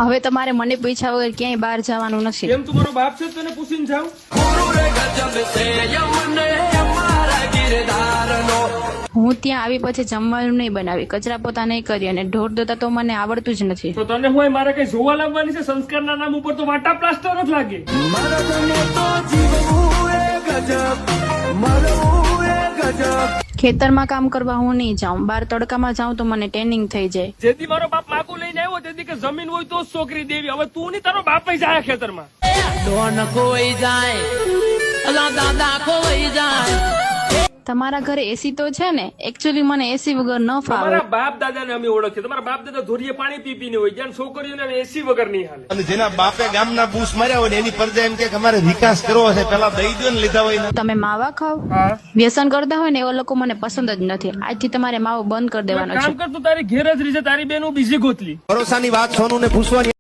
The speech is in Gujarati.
હવે તમારે મને પૂછ્યા વગર ક્યાંય બહાર જવાનું નથી. કેમ તું મારો બાપ છે તને પૂછીને જાવ? હું ત્યાં આવી પછી જમવાનું નહીં બનાવી, કચરા પોતા નહીં કરી અને ઢોર દોતા તો મને આવડતું જ નથી. તો તને હું મારે કઈ જોવા લાવવાની છે? સંસ્કારના નામ ઉપર તો વાટા પ્લાસ્ટર જ લાગે. ખેતરમાં કામ કરવા હું નહીં જાઉં, બહાર તડકામાં જાઉં તો મને ટ્રેનિંગ થઈ જાય. જેથી મારો બાપ માગું લઈને આવ્યો તેથી કે જમીન હોય તો જ છોકરી દેવી. હવે તું નહીં તારો બાપ જાય ખેતરમાં. તમારા ઘરે એસી તો છે ને? એકચ્યુઅલી મને એસી વગર ન ફાવે. તમારા બાપ દાદા ને અમે ઓળખીએ. તમારા બાપ દાદા ધોરીએ પાણી પી પીને હોય, જ્યાં છોકરીઓને એસી વગર નહીં હાલે. અને જેના બાપે ગામના બૂસ માર્યા હોય ને એની પરજા એમ કે અમારે વિકાસ કરવો છે, પેલા દઈ દો ને લીધા હોય ને. તમે માવા ખાવ, વ્યસન કરતા હોય ને એવા લોકો મને પસંદ જ નથી. આજથી તમારે માવો બંધ કરી દેવાનો છે. કામ કર, તું તારી ઘેર જ રહી છે, તારી બેન બીજી ગોતલી. ભરોસાની વાત સોનું ને પૂછવાની.